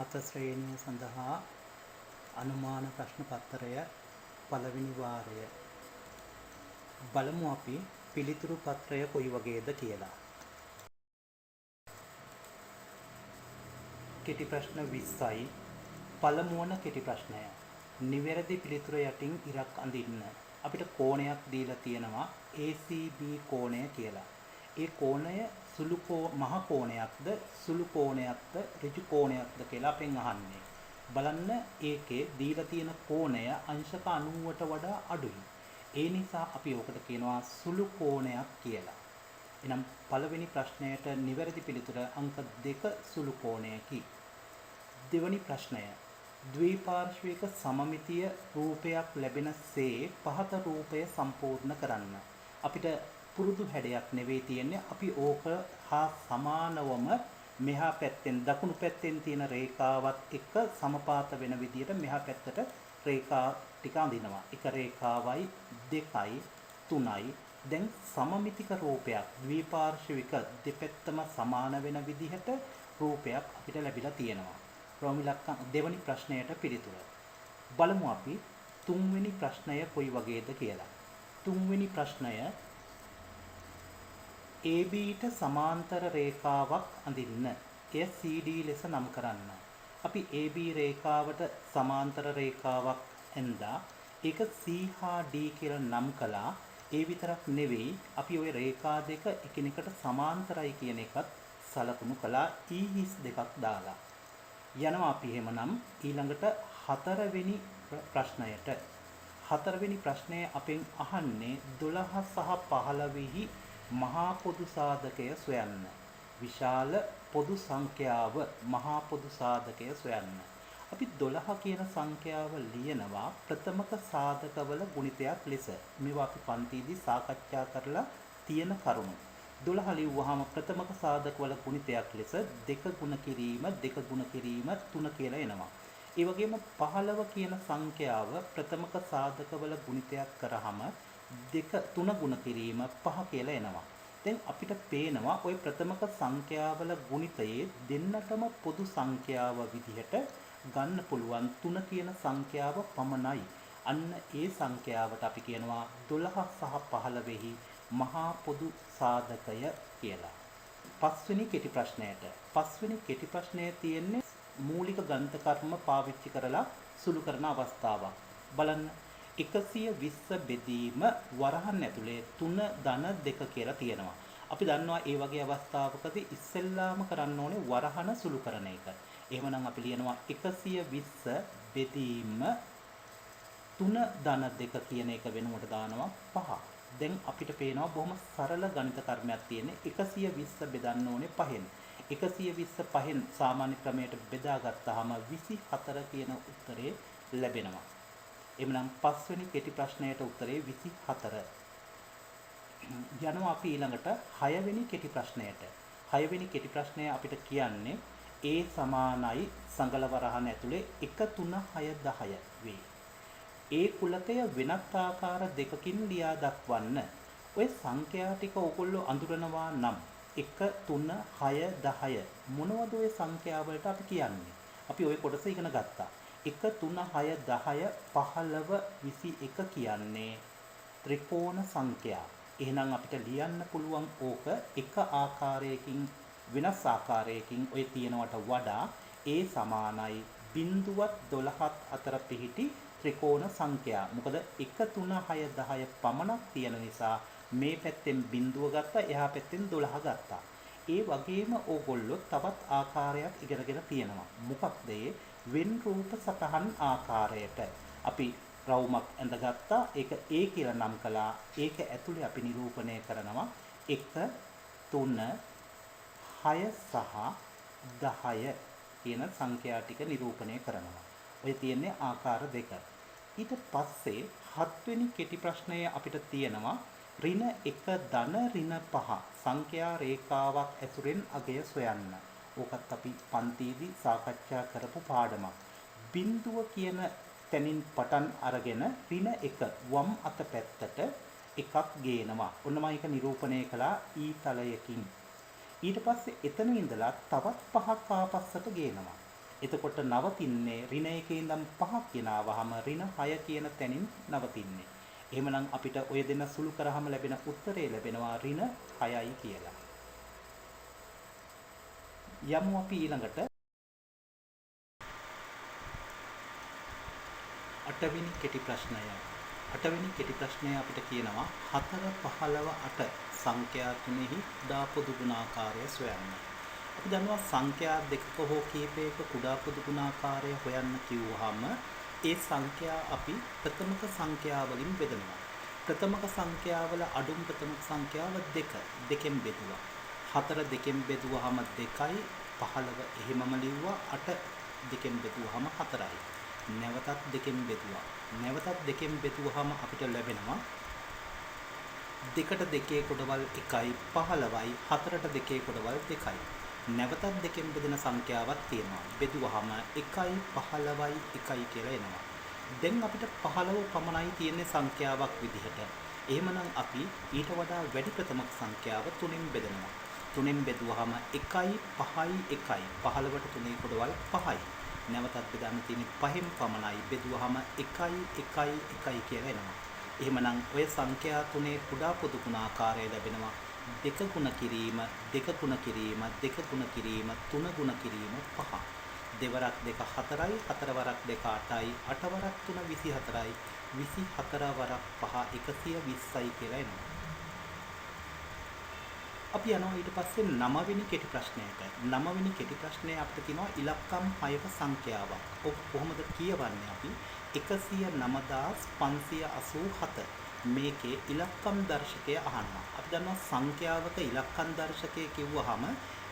හත ශ්‍රේණිය සඳහා අනුමාන ප්‍රශ්න පත්‍රය පළවෙනි වාරය. බලමු අපි පිළිතුරු පත්‍රය කොයි වගේද කියලා. කෙටි ප්‍රශ්න 20යි. පළමුවන කෙටි ප්‍රශ්නය. නිවැරදි පිළිතුර යටින් ඉරක් අඳින්න. අපිට කෝණයක් දීලා තියෙනවා ACB කෝණය කියලා. ඒ කෝණය මහ කෝණයක්ද සුළු කෝණයක්ද ඍජු කෝණයක්ද කියලා අපෙන් අහන්නේ. බලන්න ඒකේ දීලා තියෙන කෝණය අංශක 90ට වඩා අඩුයි. ඒ නිසා අපි ඔකට කියනවා සුළු කෝණයක් කියලා. එනම් පළවෙනි ප්‍රශ්නයට නිවැරදි පිළිතුර අංක 2 සුළු කෝණයකි. දෙවැනි ප්‍රශ්නය. ද්විපාර්ශ්වික සමමිතිය රූපයක් ලැබෙනසේ පහත රූපය සම්පූර්ණ කරන්න. අපිට පුරුදු හැඩයක් නෙවෙයි තියෙන්නේ. අපි ඕක හා සමානවම මෙහා පැත්තෙන් දකුණු පැත්තෙන් තියෙන රේඛාවත් එක්ක සමපාත වෙන විදිහට මෙහා පැත්තට රේඛා ටික අඳිනවා. එක රේඛාවයි 2යි 3යි. දැන් සමමිතික රූපයක් ද්විපාර්ශ්වික දෙපැත්තම සමාන වෙන විදිහට රූපයක් අපිට ලැබිලා තියෙනවා. දෙවැනි ප්‍රශ්නයට පිළිතුර. බලමු අපි තුන්වෙනි ප්‍රශ්නය කොයි වගේද කියලා. තුන්වෙනි ප්‍රශ්නය ABට සමාන්තර රේඛාවක් අඳින්න. එය CD ලෙස නම් කරන්න. අපි AB රේඛාවට සමාන්තර රේඛාවක් ඇඳා ඒක C හා D කියලා නම් කළා. ඒ විතරක් නෙවෙයි අපි ওই රේඛා දෙක එකිනෙකට සමාන්තරයි කියන එකත් සලකුණු කළා E දෙකක් දාලා. යනවා අපි එහෙමනම් ඊළඟට හතරවෙනි ප්‍රශ්නයට. හතරවෙනි ප්‍රශ්නය අපෙන් අහන්නේ 12 සහ 15 මහා පොදු සාධකය සොයන්න. විශාල පොදු සංඛ්‍යාව මහා පොදු සාධකය සොයන්න. අපි 12 කියන සංඛ්‍යාව ලියනවා ප්‍රථමක සාධකවල ගුණිතයක් ලෙස. මේවා අපි පන්තියේදී සාකච්ඡා කරලා තියෙන කරුණු. 12 ලිව්වහම ප්‍රථමක සාධකවල ගුණිතයක් ලෙස 2 ගුණ කිරීම 2 ගුණ කිරීම 3 කියලා එනවා. ඒ වගේම 15 කියන සංඛ්‍යාව ප්‍රථමක සාධකවල ගුණිතයක් කරාම 3 ගුණ කිරීම 5 කියලා එනවා. දැන් අපිට පේනවා ওই ප්‍රථමක සංඛ්‍යාවල ගුණිතයේ දෙන්නටම පොදු සංඛ්‍යාව විදිහට ගන්න පුළුවන් 3 කියන සංඛ්‍යාව පමණයි. අන්න ඒ සංඛ්‍යාවට අපි කියනවා 12 සහ 15 මහා පොදු සාධකය කියලා. පස්වෙනි කෙටි ප්‍රශ්නයට. පස්වෙනි කෙටි ප්‍රශ්නයේ තියෙන්නේ මූලික ගණිත කර්ම පාවිච්චි කරලා සුළු කරන අවස්ථාවක්. බලන්න 120 බෙදීම වරහන් ඇතුලේ 3 ධන 2 කියලා තියෙනවා. අපි දන්නවා මේ වගේ අවස්ථාවකදී ඉස්සෙල්ලාම කරන්න ඕනේ වරහන සුළු කරන එක. එහෙමනම් අපි ලියනවා 120 බෙදීම 3 ධන 2 කියන එක වෙනුවට දානවා 5. දැන් අපිට පේනවා බොහොම සරල ගණිත කර්මයක් තියෙන්නේ 120 බෙදන්න ඕනේ 5න්. 120 5න් සාමාන්‍ය ක්‍රමයට බෙදාගත්තාම 24 කියන උත්තරේ ලැබෙනවා. එhmenan පස්වෙනි කෙටි ප්‍රශ්නයට උත්තරේ 24. යනවා අපි ඊළඟට 6 වෙනි කෙටි ප්‍රශ්නයට. 6 වෙනි කෙටි ප්‍රශ්නය අපිට කියන්නේ A සමානයි සංගල වරහන් ඇතුලේ 1 3 6 10 වේ. ඒ කුලකය වෙනත් ආකාර දෙකකින් ලියා දක්වන්න. ඔය සංඛ්‍යා ටික ඕගොල්ලෝ අඳුරනවා නම් 1 3 6 10 මොනවද ඔය සංඛ්‍යා වලට අපි කියන්නේ? අපි ওই කොටස ඉගෙන ගත්තා. 1 3 6 10 15 21 කියන්නේ ත්‍රිකෝණ සංඛ්‍යා. එහෙනම් අපිට ලියන්න පුළුවන් ඕක එක ආකාරයකින් වෙනස් ආකාරයකින් ඔය තියෙනවට වඩා A සමානයි 0.12ත් අතර පිහිටි ත්‍රිකෝණ සංඛ්‍යා. මොකද 1 3 6 10 පමණක් තියෙන නිසා මේ පැත්තෙන් බිඳුව ගත්තා එහා පැත්තෙන් 12 ගත්තා. ඒ වගේම ඕගොල්ලෝ තවත් ආකාරයක් ඉගෙනගෙන තියෙනවා. මොකක්ද ඒ? වෙන් රූප සතහන් ආකාරයට. අපි රවුමක් ඇඳගත්තා. ඒක A කියලා නම් කළා. ඒක ඇතුලේ අපි නිරූපණය කරනවා 1 3 6 සහ 10 කියන සංඛ්‍යා ටික නිරූපණය කරනවා. ඔය තියෙන්නේ ආකාර දෙක. ඊට පස්සේ 7 වෙනි කෙටි ප්‍රශ්නය අපිට තියෙනවා ඍණ 1 ධන ඍණ 5 සංඛ්‍යා රේඛාවක් ඇසුරෙන් අගය සොයන්න. ඕකත් අපි පන්තියේදී සාකච්ඡා කරපු පාඩමක්. බිඳුව කියන තැනින් පටන් අරගෙන ඍණ 1 වම් අත පැත්තට එකක් ගේනවා. ඔන්න මම ඒක නිරූපණය කළා ඊතලයකින්. ඊට පස්සේ එතන ඉඳලා තවත් 5ක් ආපස්සට ගේනවා. එතකොට නවතින්නේ ඍණ 1 ඉඳන් 5 කියනවාම ඍණ 6 කියන තැනින් නවතින්නේ. එහෙමනම් අපිට ඔය දෙන්න සුළු කරාම ලැබෙන උත්තරේ ලැබෙනවා ඍණ 6යි කියලා. යමු අපි ඊළඟට 8 වෙනි කෙටි ප්‍රශ්නය. 8 වෙනි කෙටි ප්‍රශ්නය අපිට කියනවා 4 15 8 සංඛ්‍යා තුනෙහි කුඩා පොදු ගුණාකාරය සොයන්න. අපි දන්නවා සංඛ්‍යා දෙකක හෝ කීපයක කුඩා පොදු ගුණාකාරය හොයන්න කිව්වහම ඒ සංඛ්‍යා අපි ප්‍රථමක සංඛ්‍යා වලින් බෙදනවා. ප්‍රථමක සංඛ්‍යාවල අඩුම ප්‍රථමක සංඛ්‍යාව 2. දෙකෙන් බෙදුවා. 4 දෙකෙන් බෙදුවහම 2යි 15 එහෙමම ලිව්වා. 8 දෙකෙන් බෙදුවහම 4යි. නැවතත් දෙකෙන් බෙදුවා. නැවතත් දෙකෙන් බෙදුවහම අපිට ලැබෙනවා 2ට 2 කොටවල් 1යි 15යි 4ට 2 කොටවල් 2යි. නැවතත් දෙකෙන් බෙදෙන සංඛ්‍යාවක් තියෙනවා. බෙදුවහම 1යි 15යි 1යි කියලා එනවා. දැන් අපිට 15 පමණයි තියෙන්නේ සංඛ්‍යාවක් විදිහට. එහෙමනම් අපි ඊට වඩා වැඩි ප්‍රථමක සංඛ්‍යාව 3න් බෙදනවා. 3න් බෙදුවහම 1යි 5යි 1යි 15ට 3 කොටවල් 5යි. නැවතත් බෙදන්න තියෙන්නේ 5න් පමණයි. බෙදුවහම 1යි 1යි 1යි කියලා එනවා. එහෙමනම් ඔය සංඛ්‍යා තුනේ කුඩා පොදු ගුණාකාරය ලැබෙනවා 2 ගුණ කිරීම 2 ගුණ කිරීම 2 ගුණ කිරීම 3 ගුණ කිරීම 5. දෙවරක් 2 4යි 4 වරක් 2 8යි 8 වරක් 3 24යි 24 වරක් 5 120යි කියලා එනවා. අපි යනවා ඊට පස්සේ 9 වෙනි කෙටි ප්‍රශ්නයට. 9 වෙනි කෙටි ප්‍රශ්නය අපිට තියෙනවා ඉලක්කම් 6ක සංඛ්‍යාවක්. ඔක කොහොමද කියවන්නේ අපි 109587 මේකේ ඉලක්කම් දර්ශකය අහනවා. අපි දන්නවා සංඛ්‍යාවක ඉලක්කම් දර්ශකය කිව්වහම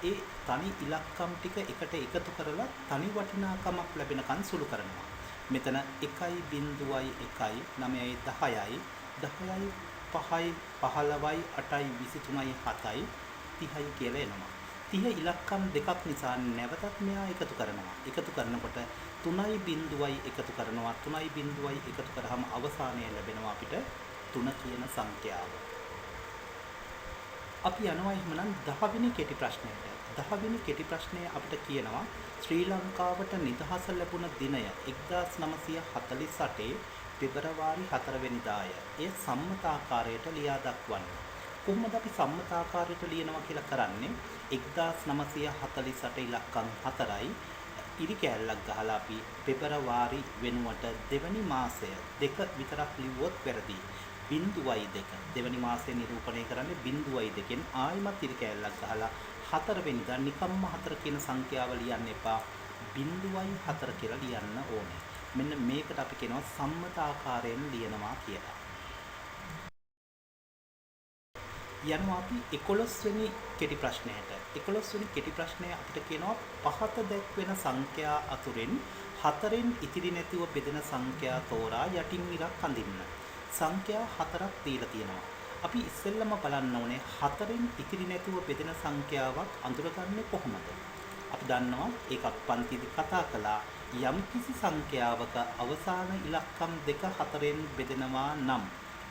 ඒ තනි ඉලක්කම් ටික එකට එකතු කරලා තනි වටිනාකමක් ලැබෙනකන් සුළු කරනවා. මෙතන 1යි 0යි 1යි 9යි 10යි 10යි 5යි 15යි 8යි 23යි 7යි 30යි කියලා එනවා. 30 ඉලක්කම් දෙකක් නිසා නැවතත් මෙයා එකතු කරනවා. එකතු කරනකොට 3යි 0යි එකතු කරනවා. 3යි 0යි එකතු කරාම අවසානය ලැබෙනවා අපිට 3 කියන සංඛ්‍යාව. අපි යනවා එහෙනම් 10 වෙනි කෙටි ප්‍රශ්නයට. 10 වෙනි කෙටි ප්‍රශ්නය අපිට කියනවා ශ්‍රී ලංකාවට නිදහස ලැබුණ දිනය 1948 පෙබරවාරි 4 වෙනිදාය. ඒ සම්මතාකාරයට ලියා දක්වන්න. කොහොමද අපි සම්මතාකාරයට ලියනවා කියලා කරන්නේ? 1948 ඉලක්කම් 4යි ඉරි කෑල්ලක් ගහලා අපි පෙබරවාරි වෙනුවට දෙවැනි මාසය 2 විතරක් ලිව්වොත් වැරදි. 0.2 දෙවැනි මාසය නිරූපණය කරන්නේ 0.2කින් ආයිමත් ඉරි කෑල්ලක් ගහලා 4 වෙනිදා නිකම්ම 4 කියන සංඛ්‍යාව ලියන්න එපා. 0.4 කියලා ලියන්න ඕනේ. මෙන්න මේකට අපි කියනවා සම්මත ආකාරයෙන් ලියනවා කියලා. යනවා අපි 11 වෙනි කෙටි ප්‍රශ්නයට. 11 වෙනි කෙටි ප්‍රශ්නය අපිට කියනවා පහත දැක්වෙන සංඛ්‍යා අතුරින් 4න් ඉතිරි නැතිව බෙදෙන සංඛ්‍යා තෝරා යටින් ඉරක් අඳින්න. සංඛ්‍යා 4ක් දීලා තියෙනවා. අපි ඉස්සෙල්ලම බලන්න ඕනේ 4න් ඉතිරි නැතිව බෙදෙන සංඛ්‍යාවක් අඳුරගන්නේ කොහොමද? අපි දන්නවා ඒකක් පන්තිදී කතා කළා. යම්කිසි සංඛ්‍යාවක අවසාන ඉලක්කම් දෙක 4න් බෙදෙනවා නම්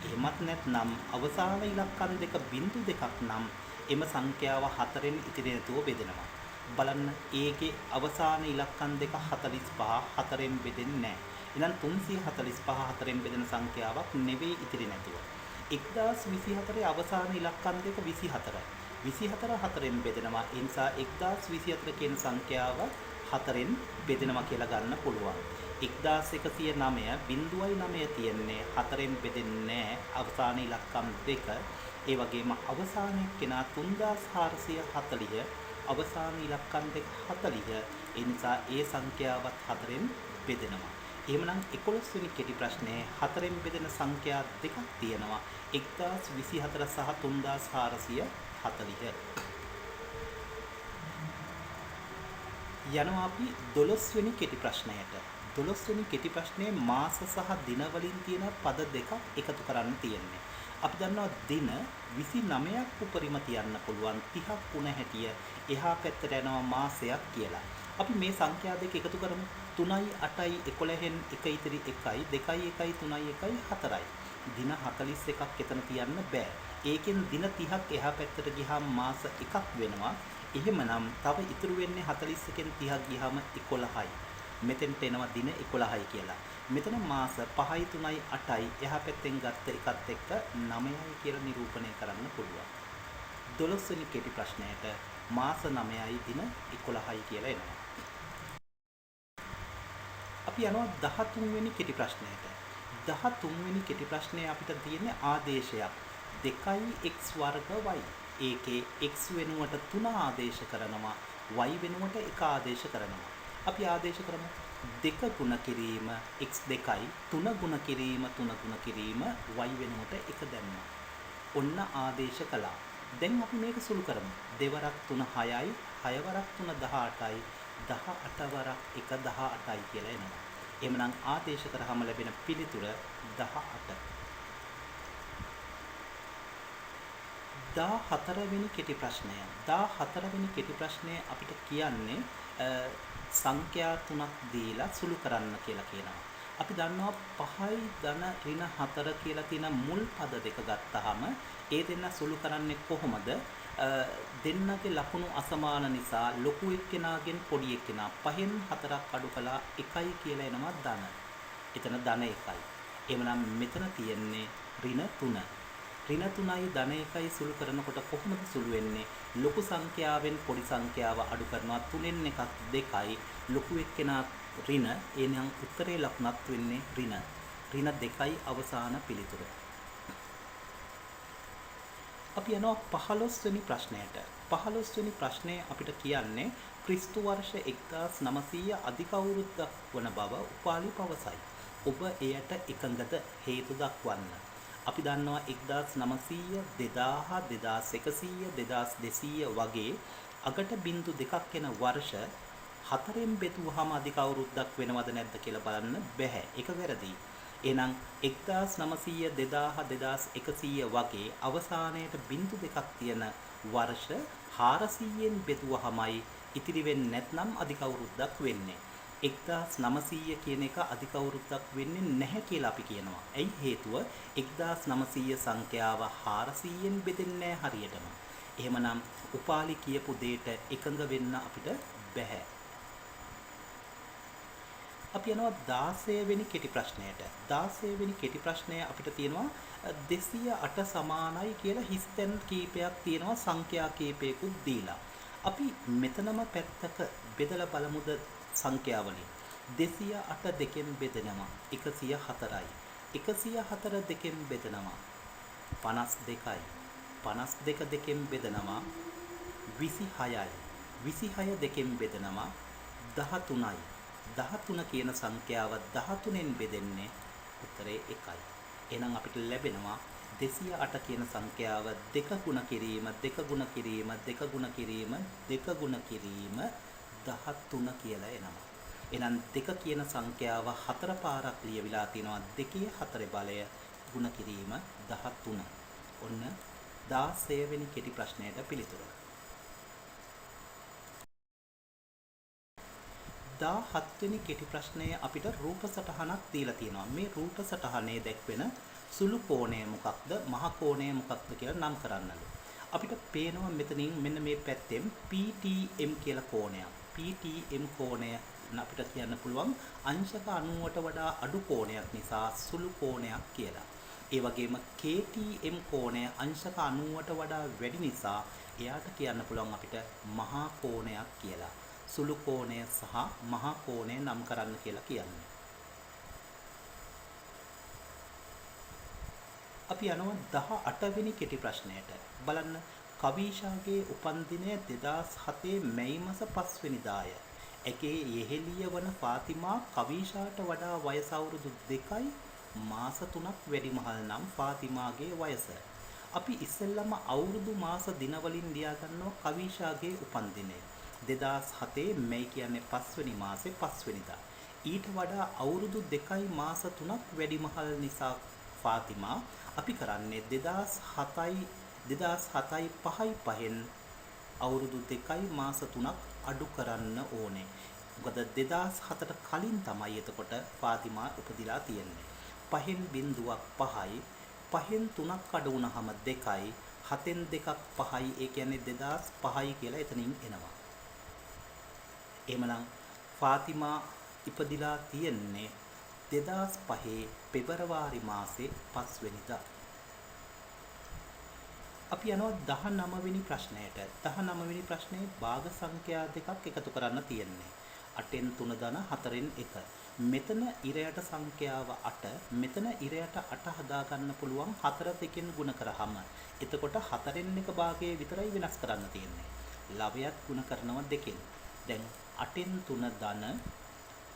එහෙමත් නැත්නම් අවසාන ඉලක්කම් දෙක බිංදු දෙකක් නම් එම සංඛ්‍යාව 4න් ඉතිරි නැතුව බෙදෙනවා. බලන්න ඒකේ අවසාන ඉලක්කම් දෙක 45 4න් බෙදෙන්නේ නැහැ. එහෙනම් 345 4න් බෙදෙන සංඛ්‍යාවක් නෙවෙයි ඉතිරි නැතුව. 1024 අවසාන ඉලක්කම් දෙක 24යි. 24 4න් බෙදෙනවා. ඒ නිසා 1024 කියන සංඛ්‍යාව 4න් බෙදෙනවා කියලා ගන්න පුළුවන්. 1109 බිංදුවයි 9 තියෙන්නේ 4න් බෙදෙන්නේ අවසාන ඉලක්කම් දෙක. ඒ වගේම අවසානයේ කෙනා 3440 අවසාන ඉලක්කම් දෙක 40. ඒ නිසා ඒ සංඛ්‍යාවත් 4න් බෙදෙනවා. එහෙමනම් 11 වෙනි කෙටි ප්‍රශ්නේ 4න් බෙදෙන සංඛ්‍යා දෙකක් තියෙනවා. 1024 සහ 3440. යනවා අපි 12 වෙනි කෙටි ප්‍රශ්නයට. 12 වෙනි කෙටි ප්‍රශ්නේ මාස සහ දින වලින් තියෙන පද දෙකක් එකතු කරන්න තියෙන්නේ. අපි දන්නවා දින 29ක් උපරිම තියන්න පුළුවන් 30ක් වුණ හැටිය එහා පැත්තට යනවා මාසයක් කියලා. අපි මේ සංඛ්‍යා දෙක එකතු කරමු. 3යි 8යි 11න් 1 ඉතිරි 1යි 2යි 1යි 3යි 1යි 4යි. දින 41ක් එතන තියන්න බෑ. ඒකෙන් දින 30ක් එහා පැත්තට ගියාම මාස එකක් වෙනවා. එහෙමනම් තව ඉතුරු වෙන්නේ 41න් 30 ගියාම 11යි. මෙතෙන්ට එනවා දින 11යි කියලා. මෙතන මාස 5යි 3යි 8යි එහා පැත්තෙන් ගත්ත එකත් එක්ක 9යි කියලා නිරූපණය කරන්න පුළුවන්. 12 වෙනි කෙටි ප්‍රශ්නයට මාස 9යි දින 11යි කියලා එනවා. අපි යනවා 13 වෙනි කෙටි ප්‍රශ්නයට. 13 වෙනි කෙටි ප්‍රශ්නයේ අපිට තියෙන්නේ ආදේශයක් 2x වර්ග y. ඒකේ x වෙනුවට 3 ආදේශ කරනවා y වෙනුවට 1 ආදේශ කරනවා. අපි ආදේශ කරමු 2 ගුණ කිරීම x2යි 3 ගුණ කිරීම 3 ගුණ කිරීම y වෙනුවට 1 දැම්මා. ඔන්න ආදේශ කළා. දැන් අපි මේක සුළු කරමු. 2 වරක් 3 6යි 6 වරක් 3 18යි 18 වරක් 1 18යි කියලා එනවා. එහෙමනම් ආදේශ කරාම ලැබෙන පිළිතුර 18. 14 වෙනි කෙටි ප්‍රශ්නය. 14 වෙනි කෙටි ප්‍රශ්නය අපිට කියන්නේ සංඛ්‍යා තුනක් දීලා සුළු කරන්න කියලා කියනවා. අපි දන්නවා 5යි ධන ඍණ 4 කියලා තියෙන මුල් පද දෙක ගත්තාම ඒ දෙන්න සුළු කරන්නේ කොහොමද? දෙන්නගේ ලකුණු අසමාන නිසා ලොකු එක්කෙනාගෙන් පොඩි එක්කෙනා 5න් 4ක් අඩු කළා 1යි කියලා එනවා ධන. එතන ධන 1යි. එහෙමනම් මෙතන තියෙන්නේ ඍණ 3. ඍණ 3යි ධන 1යි සුළු කරනකොට කොහොමද සුළු වෙන්නේ? ලොකු සංඛ්‍යාවෙන් පොඩි සංඛ්‍යාව අඩු කරනවා 3න් එකක් 2යි. ලොකු එක්කෙනා ඍණ එහෙනම් උත්තරේ ලකුණක් වෙන්නේ ඍණ. ඍණ 2යි අවසාන පිළිතුර. අපි යනවා 15 වෙනි ප්‍රශ්නයට. 15 වෙනි ප්‍රශ්නය අපිට කියන්නේ ක්‍රිස්තු වර්ෂ 1900 අධික අවුරුද්දක් වන බව උපාලි පවසයි. ඔබ එයට එකඟද? හේතු දක්වන්න. අපි දන්නවා 1900 2000 2100 2200 වගේ අගට බිංදු දෙකක් එන වර්ෂ 4න් බෙදුවහම අධික අවුරුද්දක් වෙනවද නැද්ද කියලා බලන්න බැහැ. ඒක වැරදි. එහෙනම් 1900 2000 2100 වගේ අවසානයේට බිංදු දෙකක් තියෙන වර්ෂ 400න් බෙදුවහමයි ඉතිරි වෙන්නේ නැත්නම් අධික අවුරුද්දක් වෙන්නේ. 1900 කියන එක අධික අවුරුද්දක් වෙන්නේ නැහැ කියලා අපි කියනවා. ඇයි හේතුව? 1900 සංඛ්‍යාව 400න් බෙදෙන්නේ හරියටම. එහෙමනම් උපාලි කියපු දෙයට එකඟ වෙන්න අපිට බැහැ. අපි යනවා 16 වෙනි කෙටි ප්‍රශ්නයට. 16 වෙනි කෙටි ප්‍රශ්නය අපිට තියෙනවා 208 සමානයි කියලා හිස්තැන් කීපයක් තියෙනවා සංඛ්‍යා කීපයකුත් දීලා. අපි මෙතනම පැත්තක බෙදලා බලමුද සංඛ්‍යාවලින්. 208 දෙකෙන් බෙදෙනවා 104යි. 104 දෙකෙන් බෙදෙනවා 52යි. 52 දෙකෙන් බෙදෙනවා 26යි. 26 දෙකෙන් බෙදෙනවා 13යි. 13 කියන සංඛ්‍යාව 13න් බෙදෙන්නේ උත්තරේ 1යි. එහෙනම් අපිට ලැබෙනවා 208 කියන සංඛ්‍යාව 2 ගුණ කිරීම 2 ගුණ කිරීම 2 ගුණ කිරීම 2 ගුණ කිරීම 13 කියලා එනවා. එහෙනම් 2 කියන සංඛ්‍යාව 4 පාරක් ලියවිලා තිනවා 2 4 බලය ගුණ කිරීම 13. ඔන්න 16 වෙනි කෙටි ප්‍රශ්නයට පිළිතුර. 17 වෙනි කෙටි ප්‍රශ්නයේ අපිට රූප සටහනක් දීලා තියෙනවා. මේ රූප සටහනේ දැක්වෙන සුළු කෝණය මොකක්ද? මහ කෝණය මොකක්ද කියලා නම් කරන්නලු. අපිට පේනවා මෙතනින් මෙන්න මේ පැත්තෙන් PTM කියලා කෝණයක්. PTM කෝණය අපිට කියන්න පුළුවන් අංශක 90ට වඩා අඩු කෝණයක් නිසා සුළු කෝණයක් කියලා. ඒ වගේම KTM කෝණය අංශක 90ට වඩා වැඩි නිසා එයාට කියන්න පුළුවන් අපිට මහා කෝණයක් කියලා. සුළු කෝණය සහ මහා කෝණය නම් කරන්න කියලා කියන්නේ. අපි යනවා 18 වෙනි කෙටි ප්‍රශ්නයට. බලන්න කවීෂාගේ උපන්දිනය 2007 මැයි මාස 5 වෙනිදාය. ඇගේ යෙහෙළිය වන ෆාතිමා කවීෂාට වඩා වයස අවුරුදු 2යි මාස 3ක් වැඩිමහල් නම් ෆාතිමාගේ වයස. අපි ඉස්සෙල්ලම අවුරුදු මාස දිනවලින් ලියා ගන්නවා කවීෂාගේ උපන්දිනය. 2007 මැයි කියන්නේ 5 වෙනි මාසේ 5 වෙනිදා. ඊට වඩා අවුරුදු 2යි මාස 3ක් වැඩිමහල් නිසා ෆාතිමා අපි කරන්නේ 2007යි 5යි 5න් අවුරුදු 2යි මාස 3ක් අඩු කරන්න ඕනේ. මොකද 2007ට කලින් තමයි එතකොට ෆාතිමා උපදිලා තියෙන්නේ. 5න් බිඳුවක් 5යි 5න් 3ක් අඩු වුණාම 2යි 7න් 2ක් 5යි. ඒ කියන්නේ 2005යි කියලා එතනින් එනවා. එහෙමනම් ෆාතිමා ඉපදිලා තියෙන්නේ 2005 පෙබරවාරි මාසේ 5 වෙනිදා. අපි යනවා 19 වෙනි ප්‍රශ්නයට. 19 වෙනි ප්‍රශ්නේ භාග සංඛ්‍යා දෙකක් එකතු කරන්න තියෙන්නේ. 8න් 3 ධන 4න් 1. මෙතන ඉරයට සංඛ්‍යාව 8. මෙතන ඉරයට 8 හදා ගන්න පුළුවන් 4 දෙකෙන් ගුණ කරාම. එතකොට 4න් 1 භාගයේ විතරයි වෙනස් කරන්න තියෙන්නේ. ලවයත් ගුණ කරනවා 2කින්. දැන් 8න් 3 ධන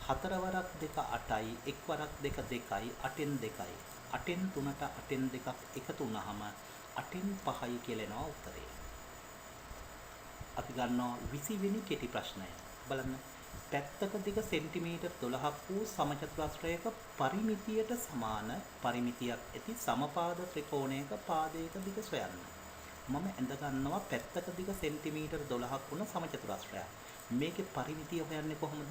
4 වරක් 2 8යි 1 වරක් 2 2යි 8න් 2යි. 8න් 3ට 8න් 2ක් එකතු වුණාම 8න් 5යි කියලා එනවා උත්තරේ. අපි ගන්නවා 20 වෙනි කෙටි ප්‍රශ්නය. බලන්න. පැත්තක දිග සෙන්ටිමීටර් 12ක් වූ සමචතුරස්‍රයක පරිමිතියට සමාන පරිමිතියක් ඇති සමපාද ත්‍රිකෝණයක පාදයක දිග සොයන්න. මම ඇඳ ගන්නවා පැත්තක දිග සෙන්ටිමීටර් 12ක් වුණ සමචතුරස්‍රයක්. මේකේ පරිමිතිය හොයන්නේ කොහොමද?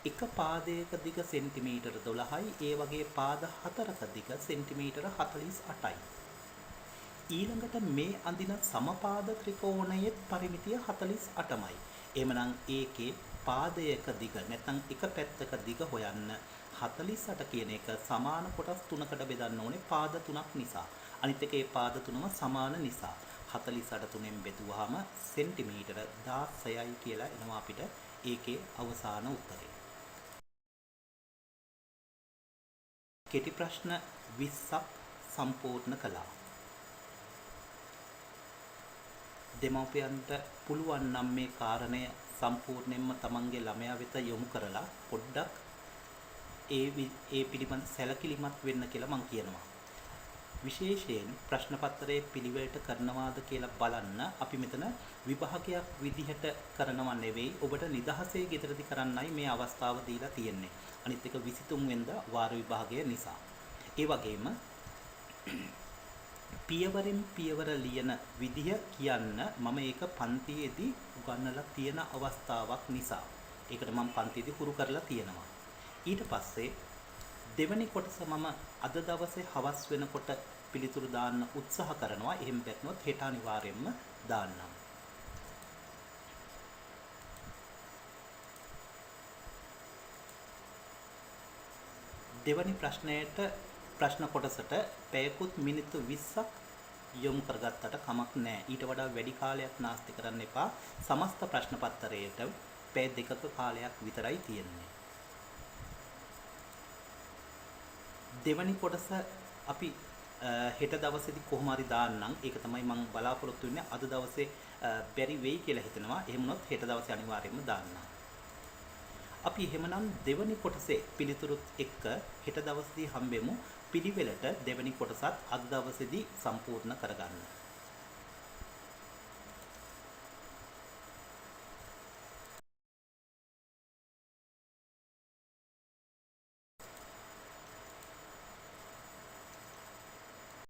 එක පාදයක දිග සෙන්ටිමීටර් 12යි ඒ වගේ පාද හතරක දිග සෙන්ටිමීටර් 48යි. ඊළඟට මේ අඳින සමපාද ත්‍රිකෝණයේ පරිමිතිය 48මයි. එහෙමනම් ඒකේ පාදයක දිග නැත්නම් එක පැත්තක දිග හොයන්න 48 කියන එක සමාන කොටස් තුනකට බෙදන්න ඕනේ පාද තුනක් නිසා. අනිත් එකේ පාද තුනම සමාන නිසා 48 තුනෙන් බෙදුවාම සෙන්ටිමීටර 16යි කියලා එනවා අපිට ඒකේ අවසාන උත්තරේ. කෙටි ප්‍රශ්න 20ක් සම්පූර්ණ කළා. දෙමව්පියන්ට පුළුවන් නම් මේ කාරණය සම්පූර්ණයෙන්ම තමන්ගේ ළමයා වෙත යොමු කරලා පොඩ්ඩක් ඒ පිළිබඳ සැලකිලිමත් වෙන්න කියලා මම කියනවා. විශේෂයෙන් ප්‍රශ්න පත්‍රයේ පිළිවෙලට කරනවාද කියලා බලන්න අපි මෙතන විභාගයක් විදිහට කරනවා නෙවෙයි ඔබට නිදහසේ ගෙදරදී කරන්නයි මේ අවස්ථාව දීලා තියෙන්නේ. අනිත් එක 23 වෙනිදා වාර විභාගය නිසා. ඒ වගේම පියවරෙන් පියවර ලියන විදිහ කියන්න මම ඒක පන්තියේදී උගන්වලා තියෙන අවස්ථාවක් නිසා ඒකට මම පන්තියේදී හුරු කරලා තියෙනවා. ඊට පස්සේ දෙවැනි කොටස මම අද දවසේ හවස් වෙනකොට පිළිතුරු දාන්න උත්සාහ කරනවා. එහෙම බැත්නොත් හෙට අනිවාර්යයෙන්ම දාන්නම්. දෙවැනි ප්‍රශ්නයට ප්‍රශ්න කොටසට පැයකුත් මිනිත්තු 20ක් යොමු කරගත්තට කමක් නැහැ. ඊට වඩා වැඩි කාලයක් නාස්ති කරන්න එපා. සමස්ත ප්‍රශ්න පත්‍රයේට පැය දෙකක කාලයක් විතරයි තියෙන්නේ. දෙවැනි කොටස අපි හෙට දවසේදී කොහොම හරි දාන්නම්. ඒක තමයි මම බලාපොරොත්තු වෙන්නේ. අද දවසේ බැරි වෙයි කියලා හිතනවා. එහෙම වුණොත් හෙට දවසේ අනිවාර්යයෙන්ම දාන්නම්. අපි එහෙමනම් දෙවැනි කොටසේ පිළිතුරුත් එක්ක හෙට දවසේදී හම්බෙමු. පිළිවෙලට දෙවැනි කොටසත් අද දවසේදී සම්පූර්ණ කරගන්න.